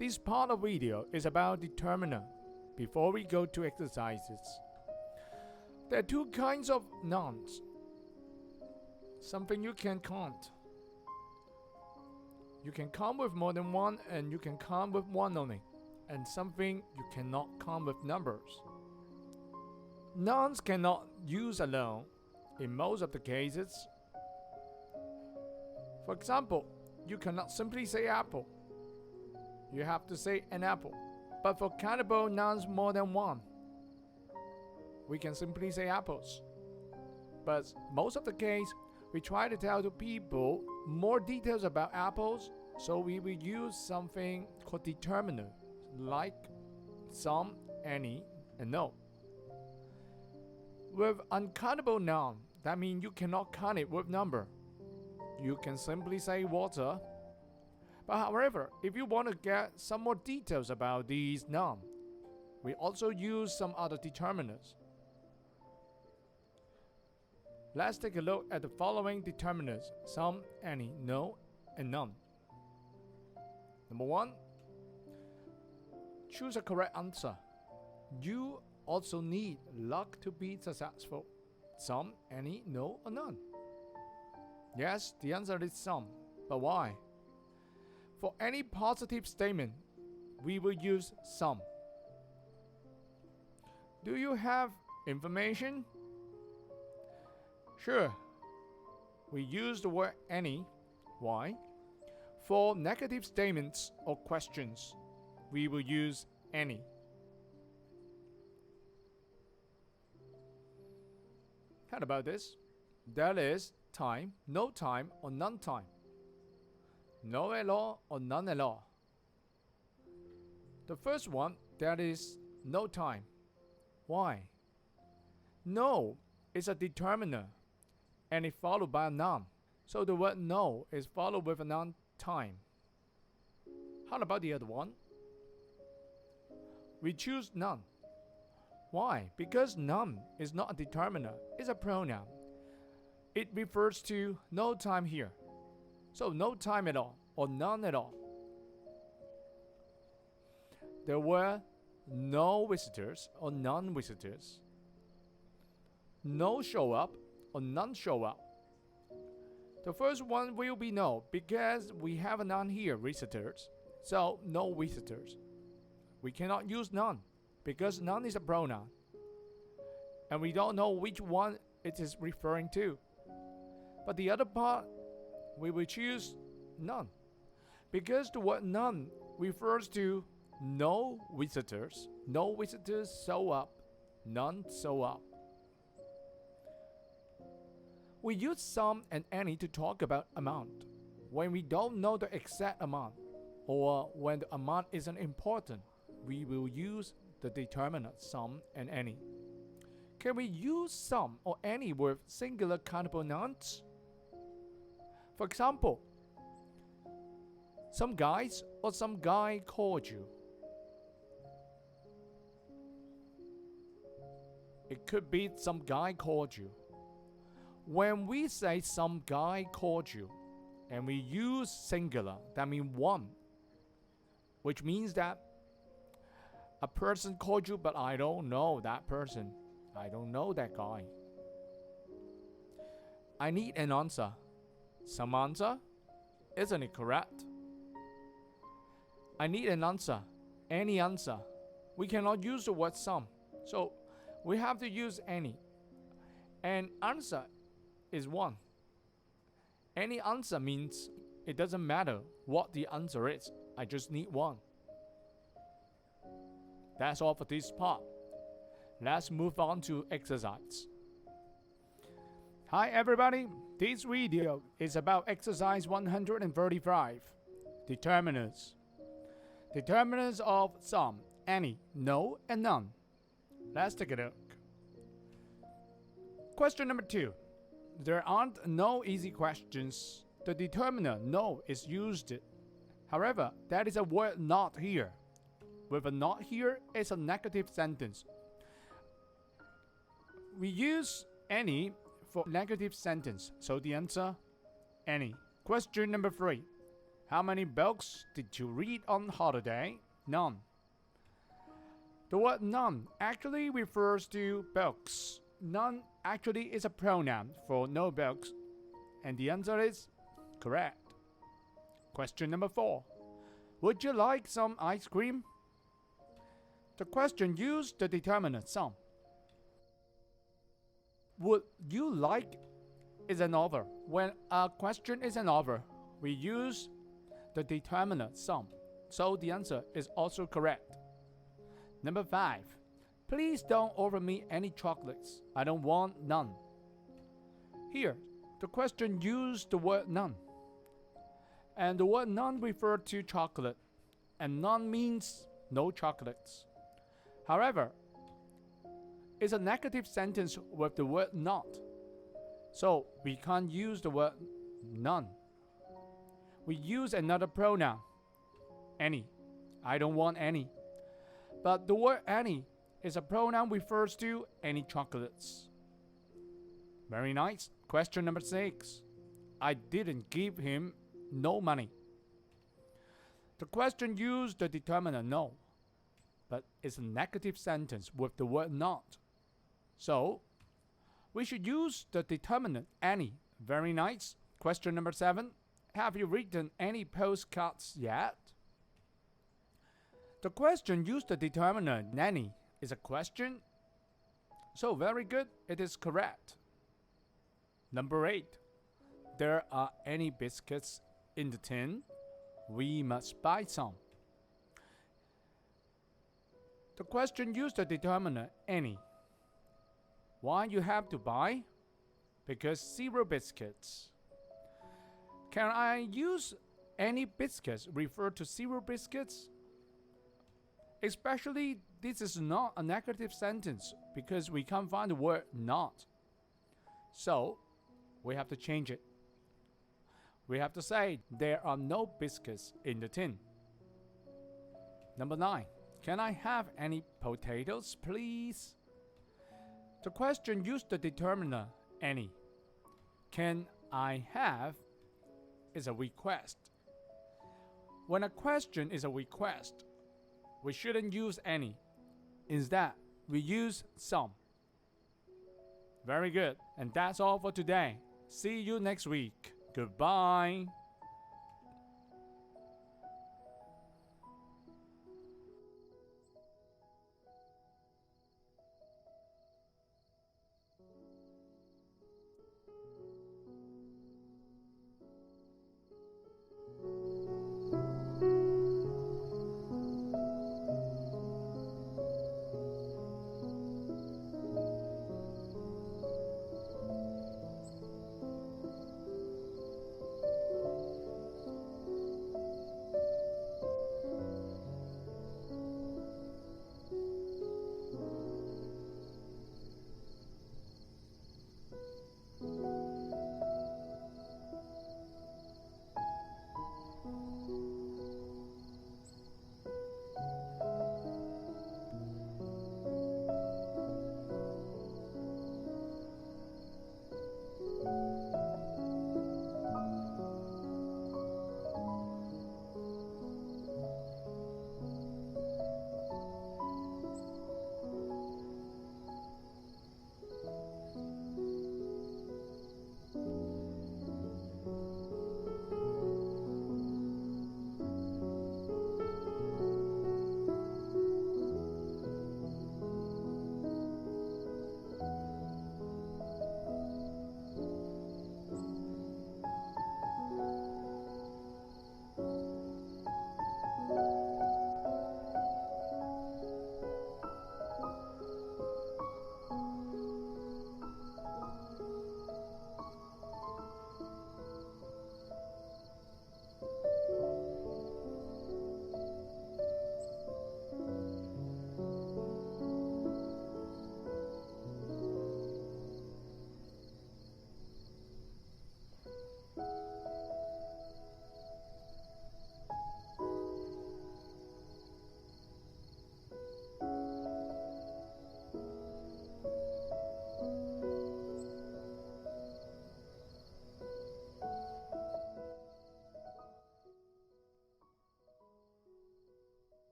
This part of video is about the terminal. before we go to exercises. There are two kinds of nouns. Something you can count. You can count with more than one, and you can count with one only. And something you cannot count with numbers. Nouns cannot use alone in most of the cases. For example, you cannot simply say apple. You have to say an apple. But for countable nouns more than one, we can simply say apples. But most of the case, we try to tell the people more details about apples, so we will use something called determiner, like some, any, and no. With uncountable noun, that means you cannot count it with number. You can simply say water. But however, if you want to get some more details about these nouns, we also use some other determiners. Let's take a look at the following determiners: some, any, no, and none. Number 1, choose a correct answer. You also need luck to be successful. Some, any, no, or none. Yes, the answer is some. But why? For any positive statement, we will use some. Do you have information? Sure. We use the word any. Why? For negative statements or questions, we will use any. How about this? That is time, no time, or none time. No at all or none at all. The first one, that is no time. Why? No is a determiner, and it's followed by a noun. So the word no is followed with a noun time. How about the other one? We choose none. Why? Because none is not a determiner, it's a pronoun. It refers to no time here. So no time at all, or none at all. There were no visitors or non-visitors. No show up or none show up. The first one will be no, because we have a noun here, visitors. So no visitors. We cannot use none, because none is a pronoun. And we don't know which one it is referring to. But the other part, we will choose none, because the word none refers to no visitors. No visitors show up, none show up. We use some and any to talk about amount when we don't know the exact amount, or when the amount isn't important. We will use the determiner some and any. Can we use some or any with singular countable nouns? For example, some guys or some guy called you. It could be some guy called you. When we say some guy called you, and we use singular, that means one, which means that a person called you, but I don't know that person. I don't know that guy. I need an answer. Some answer? Isn't it correct? I need an answer. Any answer. We cannot use the word some. So we have to use any. And answer is one. Any answer means it doesn't matter what the answer is. I just need one. That's all for this part. Let's move on to exercise. Hi everybody, this video is about exercise 135, determiners. Determiners of some, any, no, and none. Let's take a look. Question number 2. There aren't no easy questions. The determiner no is used. However, there is a word not here. With a not here, it's a negative sentence. We use any for negative sentence, so the answer, any. Question number 3. How many books did you read on holiday? None. The word none actually refers to books. None actually is a pronoun for no books, and the answer is correct. Question number 4. Would you like some ice cream? The question used the determinant some. Would you like is an offer. When a question is an offer, we use the determinant some. So the answer is also correct. Number 5. Please don't offer me any chocolates. I don't want none. Here, the question used the word none. And the word none refers to chocolate. And none means no chocolates. However, it's a negative sentence with the word not. So we can't use the word none. We use another pronoun, any. I don't want any. But the word any is a pronoun refers to any chocolates. Very nice. Question number 6. I didn't give him no money. The question used the determinant no, but it's a negative sentence with the word not. So we should use the determinant any. Very nice. Question number 7. Have you written any postcards yet? The question used the determinant any is a question. So very good. It is correct. Number 8. There are any biscuits in the tin? We must buy some. The question used the determinant any. Why you have to buy? Because 0 biscuits. Can I use any biscuits refer to 0 biscuits? Especially this is not a negative sentence because we can't find the word not. So we have to change it. We have to say there are no biscuits in the tin. Number 9. Can I have any potatoes, please? The question used the determiner any. Can I have is a request. When a question is a request, we shouldn't use any. Instead, we use some. Very good. And that's all for today. See you next week. Goodbye.